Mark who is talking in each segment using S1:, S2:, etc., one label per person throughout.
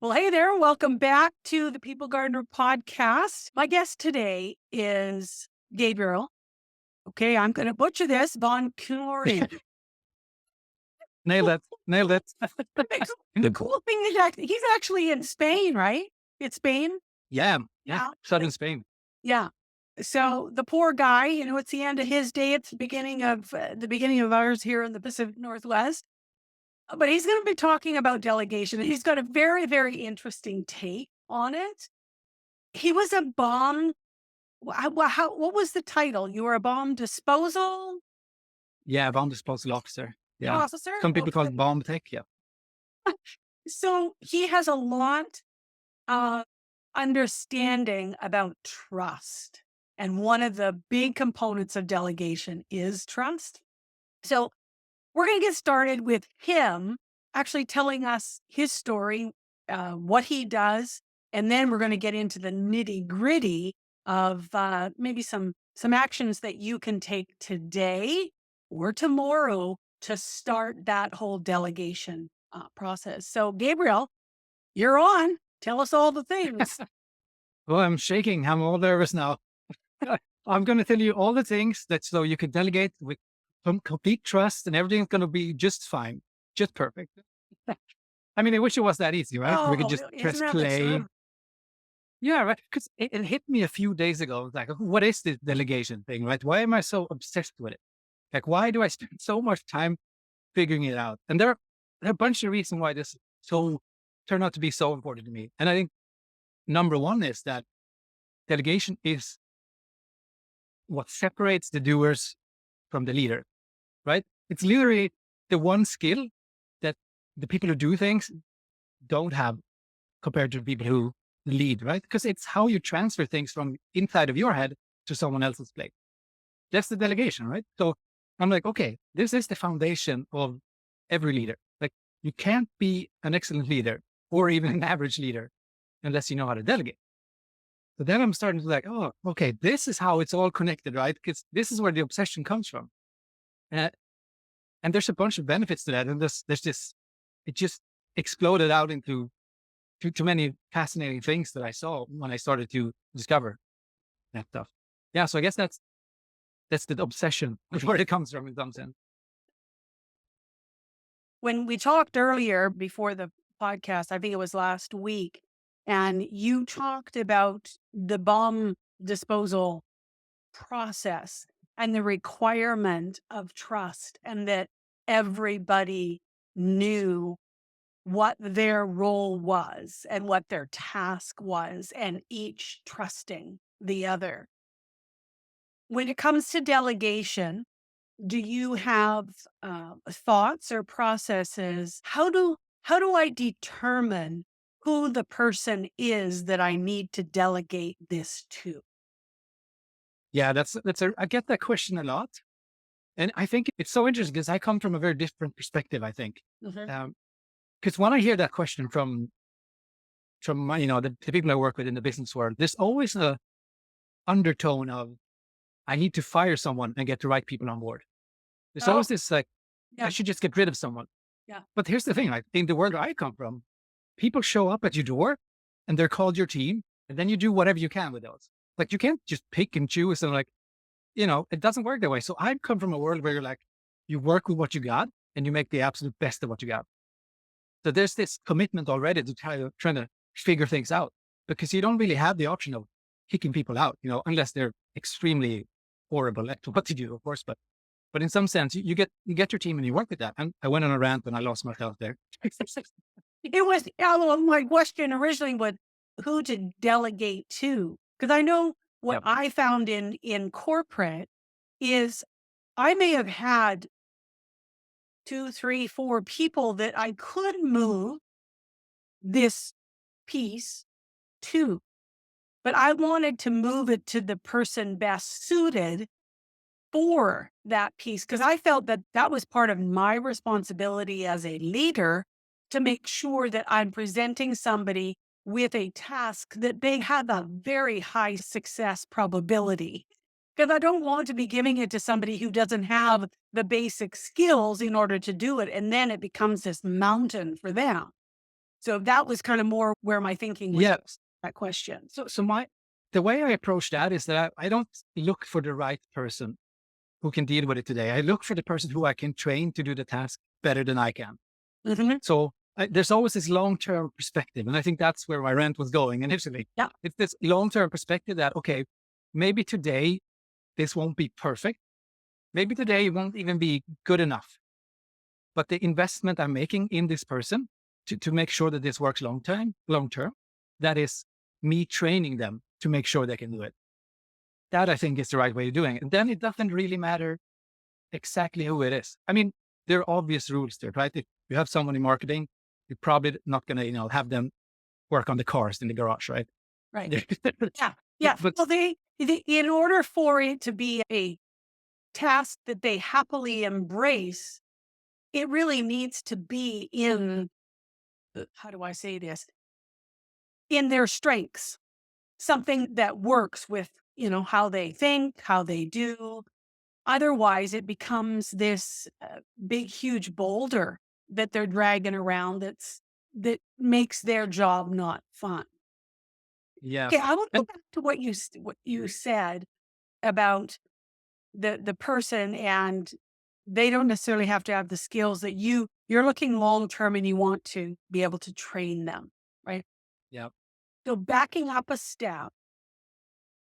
S1: Well, hey there. Welcome back to the People Gardener podcast. My guest today is Gabriel. Okay, I'm going to butcher this. Von Curian.
S2: Nailed it. Nailed it.
S1: The cool thing is that he's actually in Spain, right? It's Spain.
S2: Yeah. Yeah.
S1: Yeah.
S2: Southern Spain.
S1: Yeah. So the poor guy, it's the end of his day. It's the beginning of ours here in the Pacific Northwest. But he's going to be talking about delegation. He's got a very, very interesting take on it. He was a bomb. What was the title? You were a bomb disposal
S2: Yeah. Bomb disposal officer. Yeah.
S1: officer?
S2: Some people call
S1: Okay.
S2: it bomb tech. Yeah.
S1: So he has a lot of understanding about trust. And one of the big components of delegation is trust. So we're going to get started with him actually telling us his story, what he does, and then we're going to get into the nitty gritty of maybe some actions that you can take today or tomorrow to start that whole delegation process. So, Gabriel, you're on. Tell us all the things.
S2: Well, I'm shaking. I'm all nervous now. I'm going to tell you all the things that so you can delegate with complete trust and everything's going to be just fine, just perfect. I mean, I wish it was that easy, right? We could
S1: Oh,
S2: just
S1: isn't
S2: press
S1: that the
S2: play.
S1: truth?
S2: Yeah, right. Because it hit me a few days ago. Like, what is this delegation thing, right? Why am I so obsessed with it? Like, why do I spend so much time figuring it out? And there are a bunch of reasons why this so turned out to be so important to me. And I think number one is that delegation is what separates the doers from the leader, right? It's literally the one skill that the people who do things don't have compared to the people who lead, right? Because it's how you transfer things from inside of your head to someone else's plate. That's the delegation, right? So I'm like, okay, this is the foundation of every leader. Like you can't be an excellent leader or even an average leader unless you know how to delegate. So then I'm starting to like, oh, okay, this is how it's all connected, right? Because this is where the obsession comes from. Uh, and there's a bunch of benefits to that. And there's this, it just exploded out into too many fascinating things that I saw when I started to discover that stuff. Yeah. So I guess that's the obsession where it comes from in some sense.
S1: When we talked earlier before the podcast, I think it was last week, and you talked about the bomb disposal process and the requirement of trust, and that everybody knew what their role was and what their task was, and each trusting the other. When it comes to delegation, do you have thoughts or processes? How do I determine who the person is that I need to delegate this to?
S2: Yeah. I get that question a lot. And I think it's so interesting because I come from a very different perspective, I think.
S1: Mhm.
S2: Because when I hear that question from my, the people I work with in the business world, there's always a undertone of I need to fire someone and get the right people on board. There's
S1: Oh,
S2: always this like I
S1: yeah,
S2: should just get rid of someone.
S1: yeah.
S2: But here's the thing: like in the world I come from, people show up at your door and they're called your team, and then you do whatever you can with those. Like you can't just pick and choose and like it doesn't work that way. So I come from a world where you're like you work with what you got and you make the absolute best of what you got. So there's this commitment already to trying to figure things out because you don't really have the option of kicking people out, unless they're extremely horrible at what to do, of course. But in some sense, you get your team and you work with that. And I went on a rant and I lost myself there.
S1: It was well, my question originally was who to delegate to, because I know what
S2: Yep.
S1: I found in corporate is I may have had two, three, four people that I could move this piece to, but I wanted to move it to the person best suited for that piece because I felt that that was part of my responsibility as a leader to make sure that I'm presenting somebody with a task that they have a very high success probability. Because I don't want to be giving it to somebody who doesn't have the basic skills in order to do it. And then it becomes this mountain for them. So that was kind of more where my thinking was
S2: Yeah.
S1: that question.
S2: So the way I approach that is that I don't look for the right person who can deal with it today. I look for the person who I can train to do the task better than I can.
S1: Mhm.
S2: So there's always this long-term perspective. And I think that's where my rant was going initially.
S1: Yeah.
S2: It's this long-term perspective that, okay, maybe today this won't be perfect. Maybe today it won't even be good enough. But the investment I'm making in this person to make sure that this works long term, that is me training them to make sure they can do it. That I think is the right way of doing it. And then it doesn't really matter exactly who it is. I mean, there are obvious rules there, right? If you have someone in marketing, you're probably not going to, have them work on the cars in the garage, right?
S1: Right.
S2: but,
S1: Yeah. Yeah.
S2: but
S1: Well, in order for it to be a task that they happily embrace, it really needs to be in, how do I say this? In their strengths, something that works with, how they think, how they do. Otherwise, it becomes this big, huge boulder that they're dragging around that makes their job not fun.
S2: yeah,
S1: Okay, I want to go
S2: and
S1: back to what you said about the person, and they don't necessarily have to have the skills that you're looking long term and you want to be able to train them, right?
S2: yeah.
S1: So backing up a step,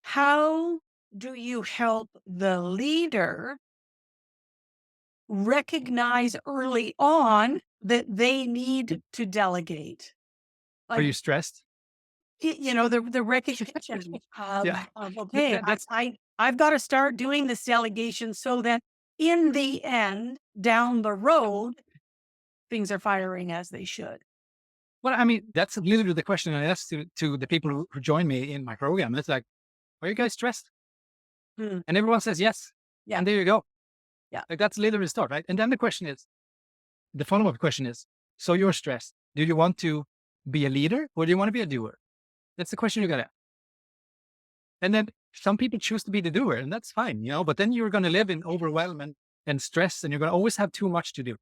S1: how do you help the leader recognize early on that they need to delegate?
S2: Are
S1: Like,
S2: you stressed?
S1: the recognition
S2: Yeah,
S1: of okay,
S2: that's
S1: I've got to start doing this delegation so that in the end, down the road, things are firing as they should.
S2: well. I mean, that's literally the question I asked to the people who join me in my program. It's like, are you guys stressed?
S1: Hmm.
S2: And everyone says yes.
S1: Yeah,
S2: And there you go.
S1: yeah.
S2: Like that's literally the start, right? And then the follow-up question is, so you're stressed. Do you want to be a leader or do you want to be a doer? That's the question you got to. And then some people choose to be the doer, and that's fine, but then you're going to live in overwhelm and stress, and you're going to always have too much to do.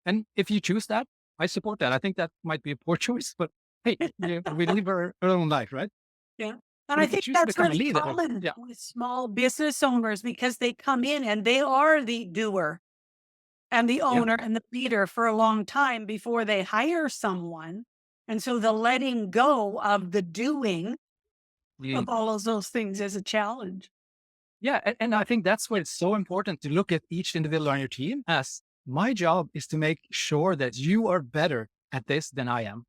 S2: And if you choose that, I support that. I think that might be a poor choice, but hey, we live our own life, right?
S1: Yeah. And
S2: But
S1: I
S2: if you
S1: think
S2: choose to
S1: that's
S2: become a
S1: really
S2: leader,
S1: common
S2: yeah,
S1: with small business owners because they come in and they are the doer and the
S2: yeah,
S1: owner and the leader for a long time before they hire someone. And so the letting go of the doing
S2: mm,
S1: of all of those things is a challenge.
S2: yeah. And I think that's why it's so important to look at each individual on your team as my job is to make sure that you are better at this than I am.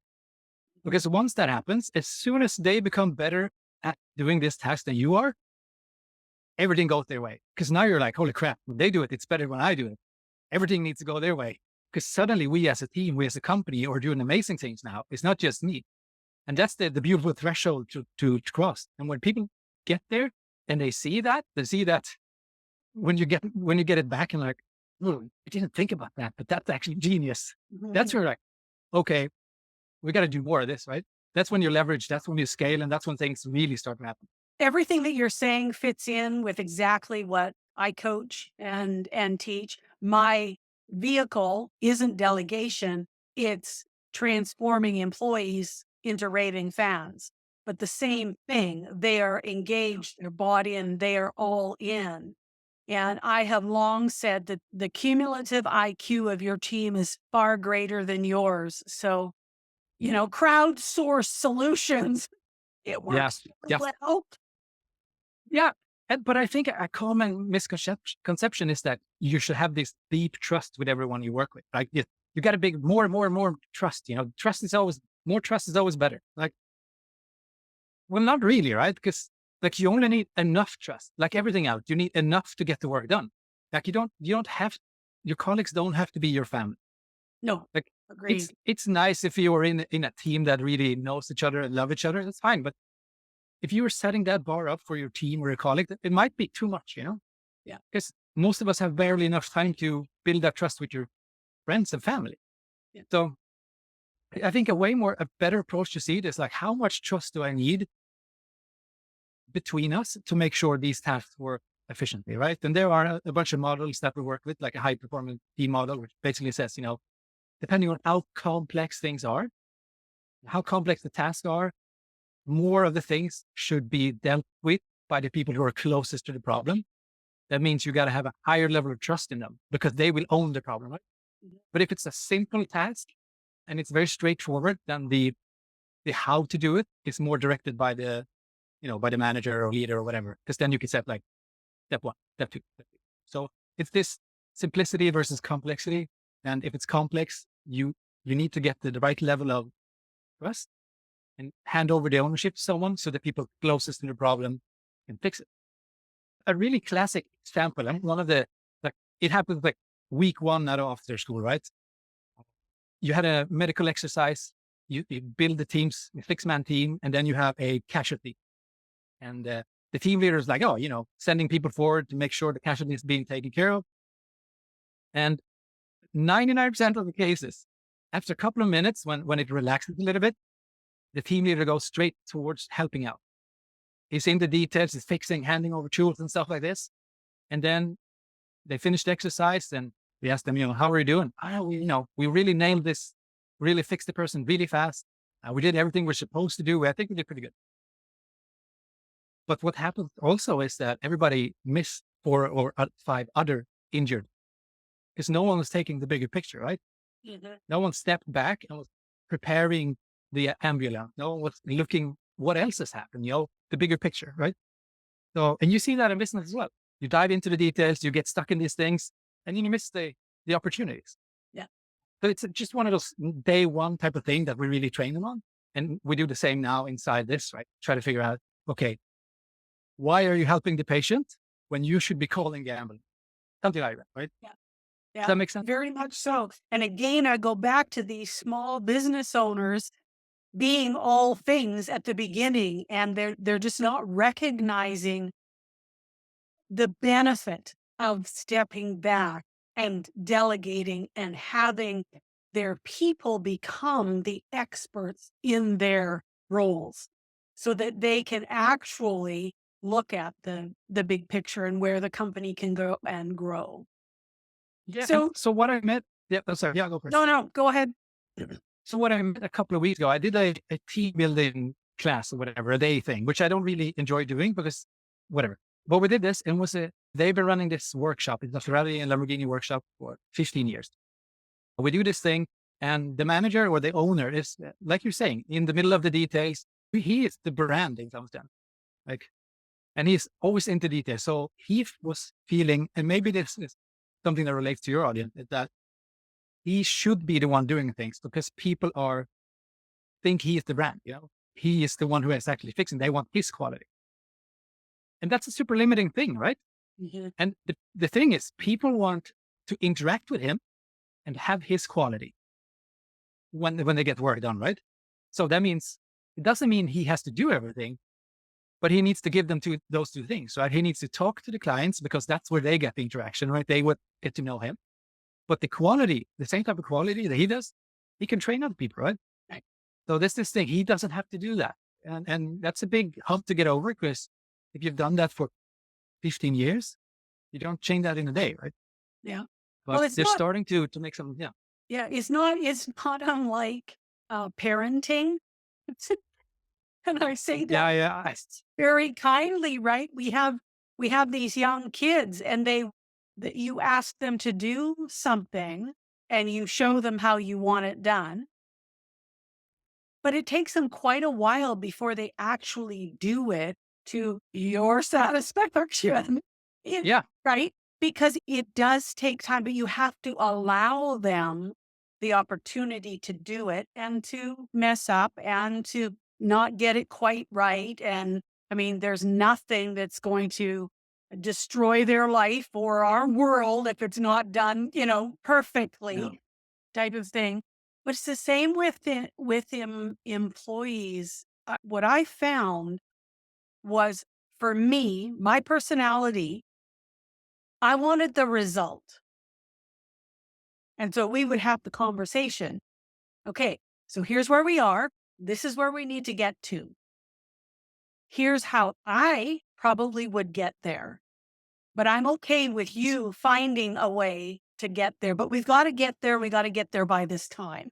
S2: Because once that happens, as soon as they become better at doing this task than you are, everything goes their way. Because now you're like, holy crap, when they do it, it's better when I do it. Everything needs to go their way. Because suddenly we as a team, we as a company are doing amazing things now. It's not just me. And that's the beautiful threshold to cross. And when people get there and they see that when you get it back and like, oh, I didn't think about that, but that's actually genius. That's
S1: Mhm.
S2: where like, okay, we got to do more of this, right? That's when you leverage, that's when you scale, and that's when things really start to happen.
S1: Everything that you're saying fits in with exactly what I coach and teach. My vehicle isn't delegation, it's transforming employees into raving fans. But the same thing, they are engaged, they're bought in, they are all in. And I have long said that the cumulative IQ of your team is far greater than yours. So, crowdsource solutions, it
S2: Yeah.
S1: works
S2: Yeah.
S1: well.
S2: Yeah. But I think a common misconception is that you should have this deep trust with everyone you work with. Like you got to big more and more and more trust. More trust is always better. Like, well, not really, right? Because like you only need enough trust. Like everything else, you need enough to get the work done. Like you don't have your colleagues don't have to be your family.
S1: No,
S2: Like it's
S1: agreed.
S2: it's nice if you are in a team that really knows each other and love each other. That's fine. But if you are setting that bar up for your team or a colleague, it might be too much.
S1: Yeah.
S2: Because most of us have barely enough time to build that trust with your friends and family.
S1: Yeah.
S2: So I think a better approach to see it is like, how much trust do I need between us to make sure these tasks work efficiently, right? And there are a bunch of models that we work with, like a high performance team model, which basically says, depending on how complex things are, how complex the tasks are, more of the things should be dealt with by the people who are closest to the problem. That means you got to have a higher level of trust in them because they will own the problem, right?
S1: Mhm.
S2: But if it's a simple task and it's very straightforward, then the how to do it is more directed by the, by the manager or leader or whatever. Because then you can set like step one, step two, step three. So it's this simplicity versus complexity. And if it's complex, you need to get the right level of trust and hand over the ownership to someone so the people closest to the problem can fix it. A really classic example, and one of the, like, it happens like week one out of after school, right? You had a medical exercise, you build the teams, a 6-man team, and then you have a casualty. And the team leader is like, oh, sending people forward to make sure the casualty is being taken care of. And 99% of the cases, after a couple of minutes, when it relaxes a little bit, the team leader goes straight towards helping out. He's in the details, he's fixing, handing over tools and stuff like this. And then they finish the exercise and we ask them, how are you doing? Oh, we really nailed this, really fixed the person really fast. We did everything we're supposed to do. I think we did pretty good. But what happened also is that everybody missed 4 or 5 other injured because no one was taking the bigger picture, right?
S1: Mhm.
S2: No one stepped back and was preparing the ambulance. No one was looking what else has happened, the bigger picture, right? So, and you see that in business as well. You dive into the details, you get stuck in these things, and then you miss the opportunities.
S1: Yeah.
S2: So it's just one of those day one type of thing that we really train them on. And we do the same now inside this, right? Try to figure out, okay, why are you helping the patient when you should be calling the ambulance? Something like that, right?
S1: Yeah.
S2: Does
S1: Yeah.
S2: that make sense?
S1: Very much so. And again, I go back to these small business owners being all things at the beginning, and they're just not recognizing the benefit of stepping back and delegating and having their people become the experts in their roles so that they can actually look at the big picture and where the company can go and grow.
S2: Yeah. And
S1: So
S2: so what I met, yeah, oh, sorry, yeah, go first.
S1: no, no, go ahead.
S2: So what I met a couple of weeks ago, I did a team building class or whatever, a day thing, which I don't really enjoy doing because whatever. But we did this and they've been running this workshop. It's a Ferrari and Lamborghini workshop for 15 years. We do this thing and the manager or the owner is, like you're saying, in the middle of the details. He is the brand in some sense. Like, and he's always into detail. So he was feeling, and maybe this is something that relates to your audience, is that he should be the one doing things because people think he is the brand, he is the one who is actually fixing. They want his quality. And that's a super limiting thing, right?
S1: Mhm.
S2: And the thing is, people want to interact with him and have his quality when they get work done, right? So that means it doesn't mean he has to do everything, but he needs to give them those two things, right? He needs to talk to the clients because that's where they get the interaction, right? They would get to know him. But the quality, the same type of quality that he does, he can train other people, right?
S1: Right.
S2: So this thing, he doesn't have to do that. And that's a big hump to get over because if you've done that for 15 years, you don't change that in a day, right?
S1: Yeah. Well,
S2: But
S1: it's
S2: they're
S1: not.
S2: starting to make some, yeah.
S1: Yeah, it's not unlike parenting. And I say that
S2: Yeah, yeah.
S1: very kindly, right? We have these young kids and that you ask them to do something and you show them how you want it done, but it takes them quite a while before they actually do it to your satisfaction. It-
S2: Yeah.
S1: right? Because it does take time, but you have to allow them the opportunity to do it and to mess up and to not get it quite right. And I mean, there's nothing that's going to destroy their life or our world if it's not done,
S2: No.
S1: perfectly type of thing. But it's the same with employees. What I found was for me, my personality, I wanted the result. And so we would have the conversation. Okay, so here's where we are. This is where we need to get to. Here's how I probably would get there. But I'm okay with you finding a way to get there. But we've got to get there. We got to get there by this time.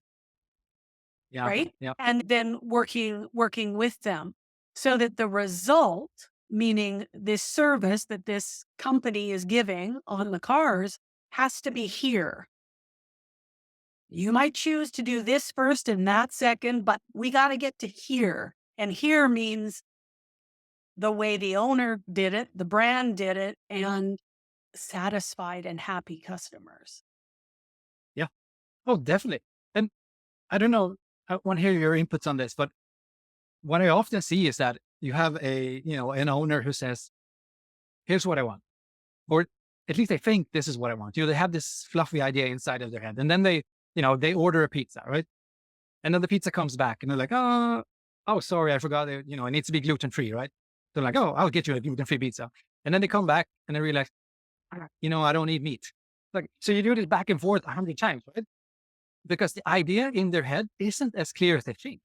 S2: Yeah.
S1: right?
S2: Yeah.
S1: And then working with them so that the result, meaning this service that this company is giving on the cars, has to be here. You might choose to do this first and that second, but we got to get to here. And here means the way the owner did it, the brand did it, and satisfied and happy customers.
S2: Yeah. Oh, definitely. And I don't know, I want to hear your inputs on this, but what I often see is that you have an owner who says, here's what I want, or at least they think this is what I want. They have this fluffy idea inside of their head. And then they order a pizza, right? And then the pizza comes back and they're like, oh, sorry, I forgot it needs to be gluten free, right? They're like, oh, I'll get you a gluten free pizza. And then they come back and they realize, I don't eat meat. Like, so you do this back and forth 100 times, right? Because the idea in their head isn't as clear as they think.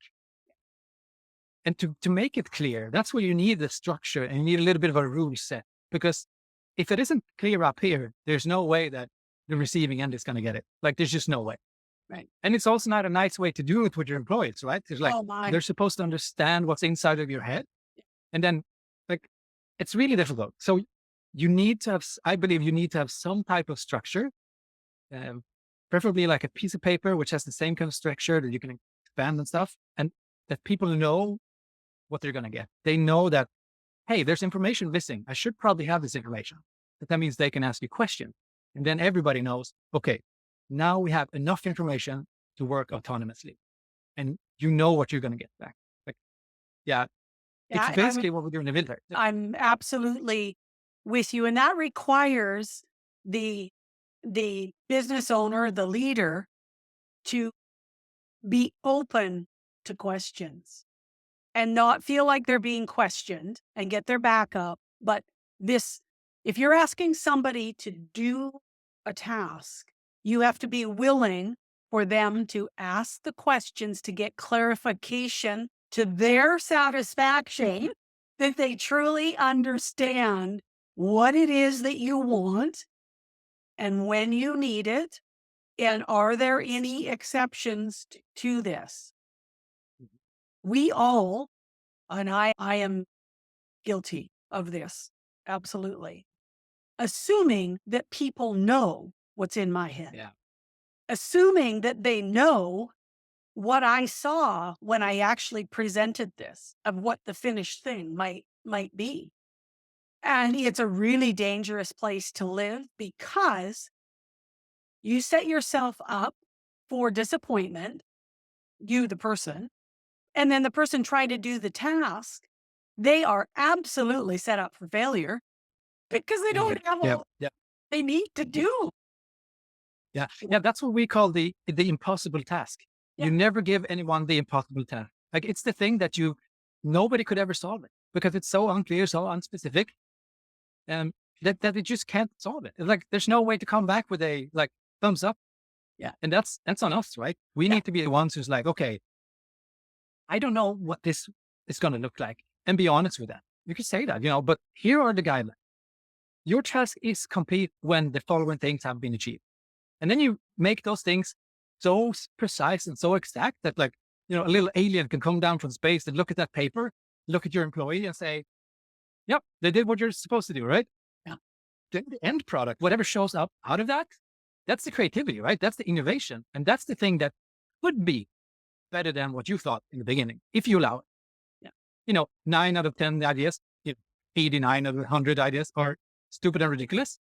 S2: And to make it clear, that's where you need the structure and you need a little bit of a rule set. Because if it isn't clear up here, there's no way that the receiving end is going to get it. Like, there's just no way.
S1: Right.
S2: And it's also not a nice way to do it with your employees, right? It's like
S1: Oh my.
S2: they're supposed to understand what's inside of your head. And then, like, it's really difficult. So you need to have, I believe you need to have some type of structure, um, preferably like a piece of paper, which has the same kind of structure that you can expand and stuff. And that people know what they're going to get. They know that, hey, there's information missing. I should probably have this information. But that means they can ask you questions. And then everybody knows, okay, now we have enough information to work autonomously. And you know what you're going to get back. Like, yeah, it's
S1: Yeah,
S2: basically what we do in the military.
S1: I'm absolutely with you. And that requires the the business owner, the leader, to be open to questions and not feel like they're being questioned and get their back up. But this, if you're asking somebody to do a task, you have to be willing for them to ask the questions to get clarification to their satisfaction that they truly understand what it is that you want and when you need it. And are there any exceptions to this? We all, and I am guilty of this, absolutely. Assuming that people know what's in my head,
S2: Yeah.
S1: assuming that they know what I saw when I actually presented this of what the finished thing might be. And it's a really dangerous place to live because you set yourself up for disappointment, you, the person, and then the person trying to do the task, they are absolutely set up for failure because they
S2: Mhm.
S1: don't have
S2: Yeah.
S1: all
S2: Yeah.
S1: they need to do.
S2: Yeah. Yeah. That's what we call the impossible task.
S1: Yeah.
S2: You never give anyone the impossible task. Like, it's the thing that nobody could ever solve it because it's so unclear, so unspecific, that it just can't solve it. Like, there's no way to come back with a like thumbs up.
S1: Yeah.
S2: And that's on us, right? We
S1: Yeah.
S2: need to be the ones who's like, okay, I don't know what this is going to look like, and be honest with that. You can say that, but here are the guidelines. Your task is complete when the following things have been achieved. And then you make those things so precise and so exact that, like, a little alien can come down from space and look at that paper, look at your employee and say, yep, they did what you're supposed to do, right?
S1: Yeah.
S2: The end product, whatever shows up out of that, that's the creativity, right? That's the innovation. And that's the thing that could be better than what you thought in the beginning, if you allow it.
S1: Yeah.
S2: 9 out of 10 ideas, 89 out of 100 ideas are stupid and ridiculous.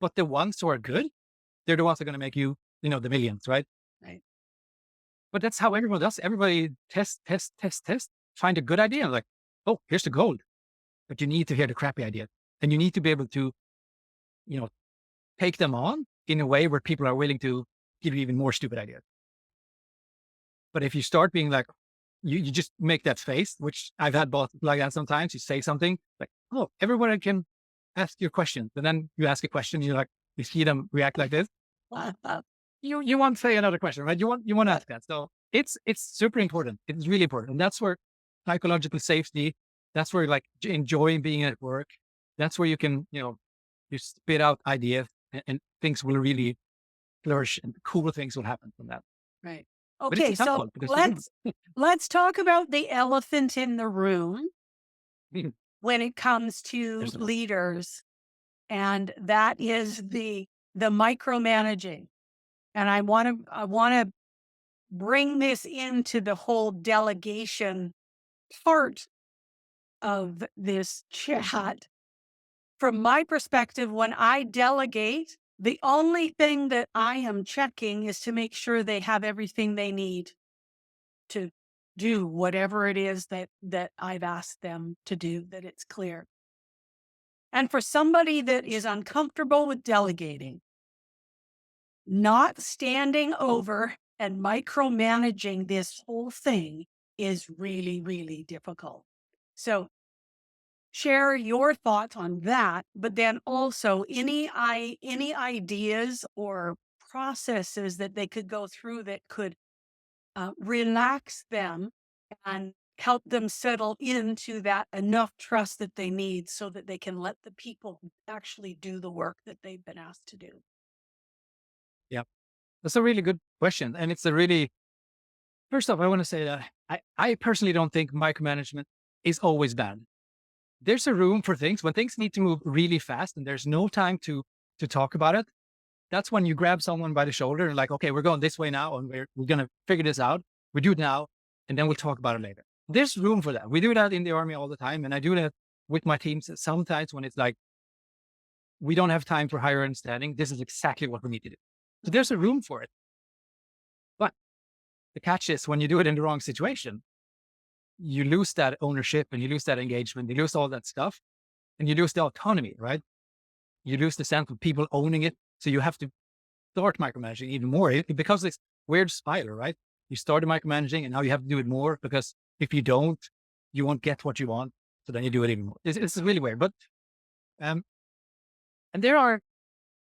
S2: But the ones who are good, they're the ones that are going to make you, the millions, right?
S1: Right.
S2: But that's how everyone does. Everybody test, find a good idea. And like, oh, here's the gold. But you need to hear the crappy idea. And you need to be able to, take them on in a way where people are willing to give you even more stupid ideas. But if you start being like, you just make that face, which I've had both like that sometimes. You say something like, oh, everyone can ask your question. And then you ask a question, you see them react like this. You want to say another question, right? You want to ask that. So it's super important. It's really important. And that's where psychological safety, that's where like enjoying being at work. That's where you can, you spit out ideas and things will really flourish and cool things will happen from that.
S1: Right.
S2: but it's a
S1: Okay,
S2: tough
S1: so
S2: one because
S1: let's talk about the elephant in the room when it comes to
S2: there's no,
S1: leaders, and that is the micromanaging. And I want to bring this into the whole delegation part of this chat. From my perspective, when I delegate, the only thing that I am checking is to make sure they have everything they need to do whatever it is that I've asked them to do, that it's clear. And for somebody that is uncomfortable with delegating, not standing over and micromanaging this whole thing is really, really difficult. So share your thoughts on that, but then also any ideas or processes that they could go through that could relax them and help them settle into that enough trust that they need so that they can let the people actually do the work that they've been asked to do.
S2: yeah, that's a really good question. And it's a really, first off, I want to say that I personally don't think micromanagement is always bad. There's a room for things when things need to move really fast and there's no time to talk about it. That's when you grab someone by the shoulder and like, okay, we're going this way now and we're going to figure this out. We do it now and then we'll talk about it later. There's room for that. We do that in the army all the time. And I do that with my teams sometimes when it's like, we don't have time for higher understanding. This is exactly what we need to do. So there's a room for it. But the catch is when you do it in the wrong situation, you lose that ownership and you lose that engagement, you lose all that stuff and you lose the autonomy, right? You lose the sense of people owning it. So you have to start micromanaging even more. It becomes this weird spiral, right? You started micromanaging and now you have to do it more because if you don't, you won't get what you want. So then you do it even more. It's really weird. But, and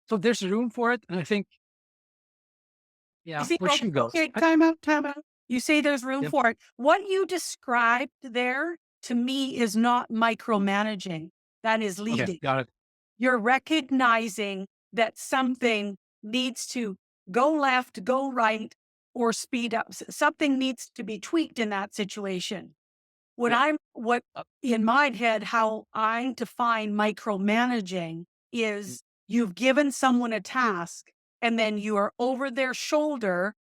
S2: so there's room for it. And I think,
S1: You
S2: yeah,
S1: see,
S2: where
S1: okay,
S2: she goes.
S1: okay, time out, time out. You say there's room
S2: Yep.
S1: for it. What you described there to me is not micromanaging. That is
S2: Okay.
S1: leading.
S2: Got it.
S1: You're recognizing that something needs to go left, go right, or speed up. Something needs to be tweaked in that situation.
S2: Yeah.
S1: What in my head, how I define micromanaging
S2: Mm.
S1: is you've given someone a task and then you are over their shoulder,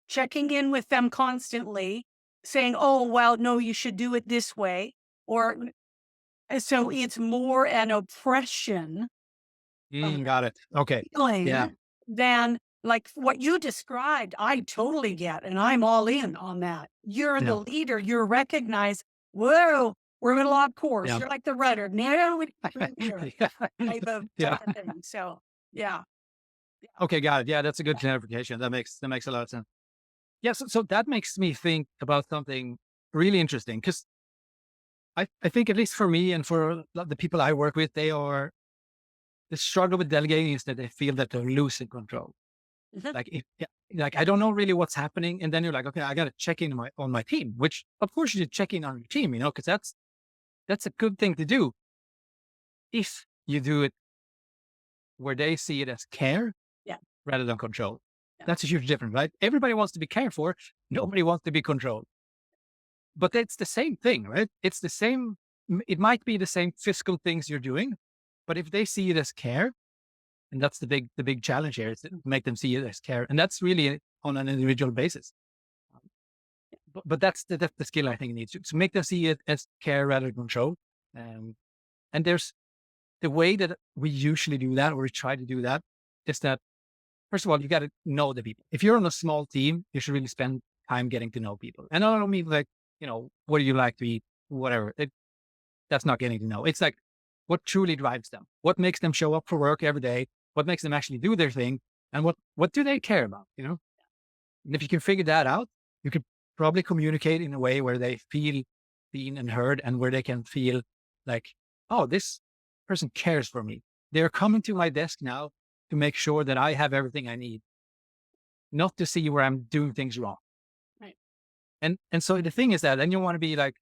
S1: checking in with them constantly, saying, oh, well, no, you should do it this way. Or so it's more an oppression
S2: Got it. Okay. Yeah.
S1: feeling than like what you described. I totally get, and I'm all in on that. You're the
S2: Yeah.
S1: leader. You're recognized. Whoa, we're in a lock course.
S2: Yeah.
S1: You're like the rudder. Now we here
S2: Yeah.
S1: type
S2: Yeah.
S1: of thing. So yeah,
S2: Okay, got it. Yeah, that's a good clarification. That makes a lot of sense. Yeah, so that makes me think about something really interesting because I think at least for me and for the people I work with, the struggle with delegating is that they feel that they're losing control.
S1: Mhm.
S2: Like yeah, like I don't know really what's happening, and then you're like, okay, I got to check in on my team, which of course you should check in on your team, because that's a good thing to do if you do it where they see it as care
S1: Yeah,
S2: rather than control.
S1: yeah.
S2: That's a huge difference, right? Everybody wants to be cared for. Nobody wants to be controlled. But it's the same thing, right? It's the same. It might be the same physical things you're doing, but if they see it as care, and that's the big challenge here is to make them see it as care, and that's really on an individual basis. But that's the skill I think it needs to make them see it as care rather than control. Um, and there's the way that we usually do that, or we try to do that, is that first of all, you got to know the people. If you're on a small team, you should really spend time getting to know people. And I don't mean like, what do you like to eat? Whatever. That's not getting to know. It's like what truly drives them, what makes them show up for work every day, what makes them actually do their thing, and what do they care about? And if you can figure that out, you could probably communicate in a way where they feel seen and heard, and where they can feel like, oh, this person cares for me. They're coming to my desk now to make sure that I have everything I need, not to see where I'm doing things wrong.
S1: Right.
S2: And so the thing is that, and you want to be like,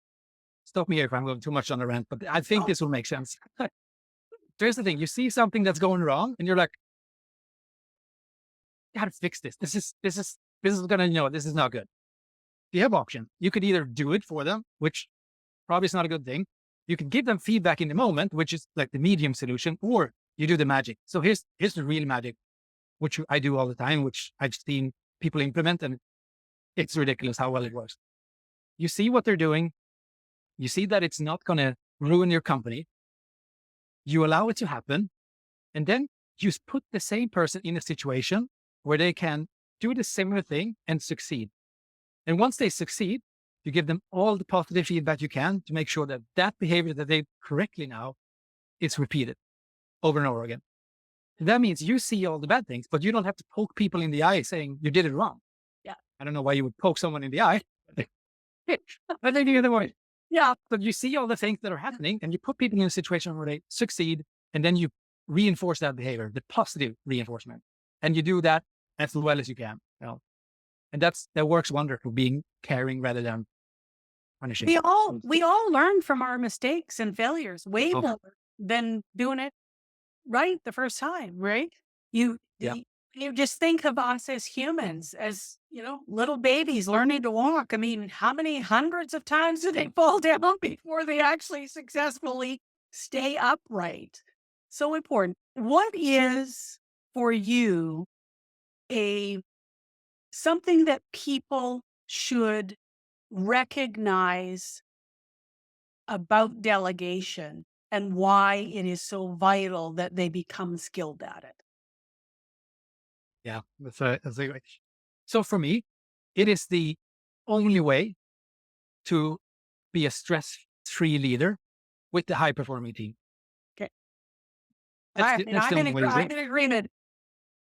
S2: stop me here if I'm going too much on the rant, but I think
S1: Oh,
S2: this will make sense. Here's the thing: you see something that's going wrong, and you're like, "Got to fix this. This is this is going to, this is not good. You have options. You could either do it for them, which probably is not a good thing. You can give them feedback in the moment, which is like the medium solution, or you do the magic. So here's the real magic, which I do all the time, which I've seen people implement, and it's ridiculous how well it works. You see what they're doing. You see that it's not going to ruin your company. You allow it to happen. And then you put the same person in a situation where they can do the similar thing and succeed. And once they succeed, you give them all the positive feedback you can to make sure that that behavior that they correctly now is repeated over and over again. That means you see all the bad things, but you don't have to poke people in the eye saying you did it wrong.
S1: Yeah.
S2: I don't know why you would poke someone in the eye. But they do the way.
S1: Yeah.
S2: But you see all the things that are happening and you put people in a situation where they succeed, and then you reinforce that behavior, the positive reinforcement. And you do that as well as you can. And that works wonderful, being caring rather than punishing.
S1: We all learn from our mistakes and failures way
S2: Oh,
S1: more than doing it right the first time, right? You
S2: yeah.
S1: you just think of us as humans, as little babies learning to walk. I mean, how many hundreds of times do they fall down before they actually successfully stay upright? So important. What is for you a something that people should recognize about delegation and why it is so vital that they become skilled at it?
S2: Yeah. That's a great. So for me, it is the only way to be a stress-free leader with the high-performing team.
S1: Okay.
S2: That's
S1: I
S2: the,
S1: mean,
S2: that's the only way to do
S1: I'm
S2: it.
S1: in agreement.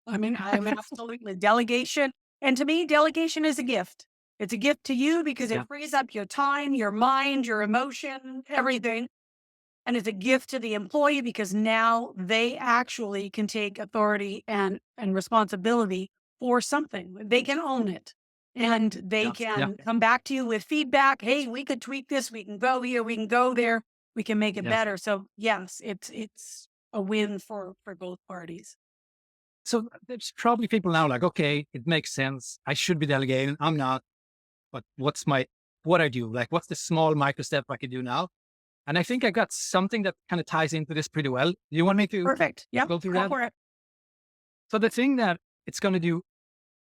S1: I mean, I'm absolutely delegation. And to me, delegation is a gift. It's a gift to you because
S2: Yeah.
S1: it frees up your time, your mind, your emotion, everything. And it's a gift to the employee because now they actually can take authority and responsibility for something. They can own it. And they
S2: Yeah. Yeah.
S1: can come back to you with feedback. Hey, we could tweak this. We can go here. We can go there. We can make it
S2: Yes.
S1: better. So yes, it's a win for both parties.
S2: So there's probably people now like, okay, it makes sense. I should be delegating. I'm not. But what I do? Like, what's the small micro step I can do now? And I think I got something that kind of ties into this pretty well. Do you want me to
S1: Perfect. Yep.
S2: go through
S1: Go
S2: that?
S1: for it.
S2: So the thing that it's going to do,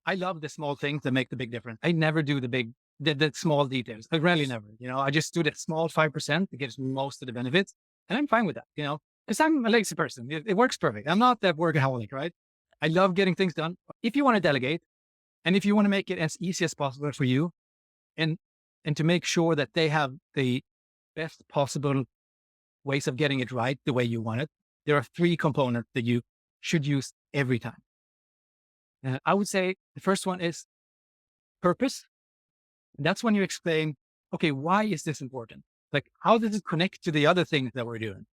S2: I love the small things that make the big difference. I never do the small details. I rarely never, I just do that small 5% that gives most of the benefits. And I'm fine with that, because I'm a lazy person. It works perfect. I'm not that workaholic, right? I love getting things done. If you want to delegate and if you want to make it as easy as possible for you and to make sure that they have the best possible ways of getting it right the way you want it, there are 3 components that you should use every time. I would say the first one is purpose. And that's when you explain, okay, why is this important? Like, how does it connect to the other things that we're doing?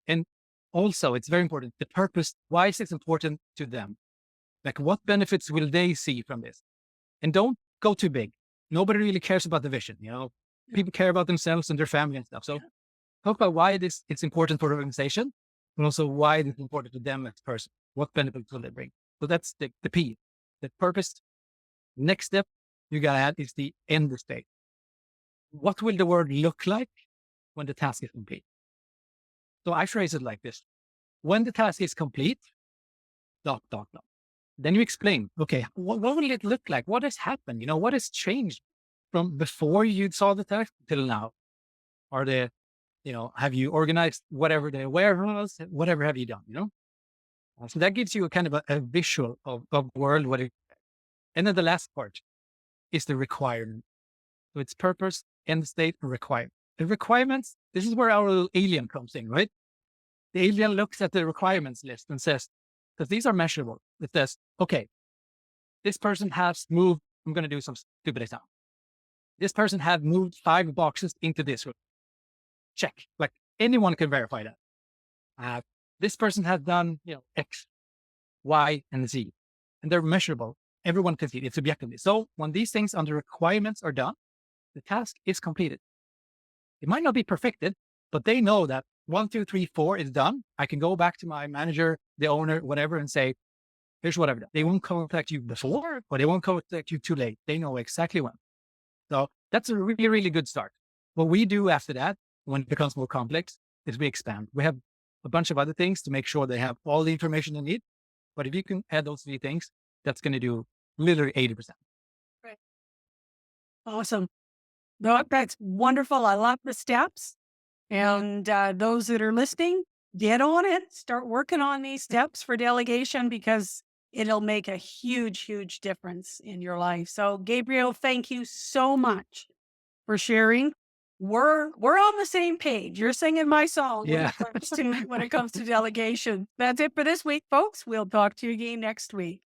S2: And also, it's very important, the purpose. Why is this important to them? Like, what benefits will they see from this? And don't go too big. Nobody really cares about the vision. People care about themselves and their family and stuff. So talk about why it's important for the organization, and also why it's important to them as a person. What benefits will they bring? So that's the P, the purpose. Next step you got to add is the end state. What will the world look like when the task is complete? So I phrase it like this. When the task is complete, dot, dot, dot. Then you explain, okay, what will it look like? What has happened? What has changed from before you saw the task till now? Are there, have you organized whatever the warehouse, whatever have you done, So that gives you a kind of a visual of world. And then the last part is the requirement. So it's purpose, end state, and requirement. The requirements, this is where our little alien comes in, right? The alien looks at the requirements list and says, because these are measurable. It says, okay, this person has moved, I'm going to do some stupid example. This person had moved 5 boxes into this room. Check. Like, anyone can verify that. This person has done, X, Y, and Z, and they're measurable. Everyone can see it. It's objectively. So when these things under requirements are done, the task is completed. It might not be perfected, but they know that 1, 2, 3, 4 is done. I can go back to my manager, the owner, whatever, and say, Here's what I've done. They won't contact you before, or they won't contact you too late. They know exactly when. So that's a really, really good start. What we do after that, when it becomes more complex, is we expand. We have a bunch of other things to make sure they have all the information they need. But if you can add those three things, that's going to do literally 80%.
S1: Right. Awesome. No, that's wonderful. I love the steps. And those that are listening, get on it. Start working on these steps for delegation because it'll make a huge, huge difference in your life. So, Gabriel, thank you so much for sharing. We're on the same page. You're singing my song
S2: Yeah.
S1: when it comes to delegation. That's it for this week, folks. We'll talk to you again next week.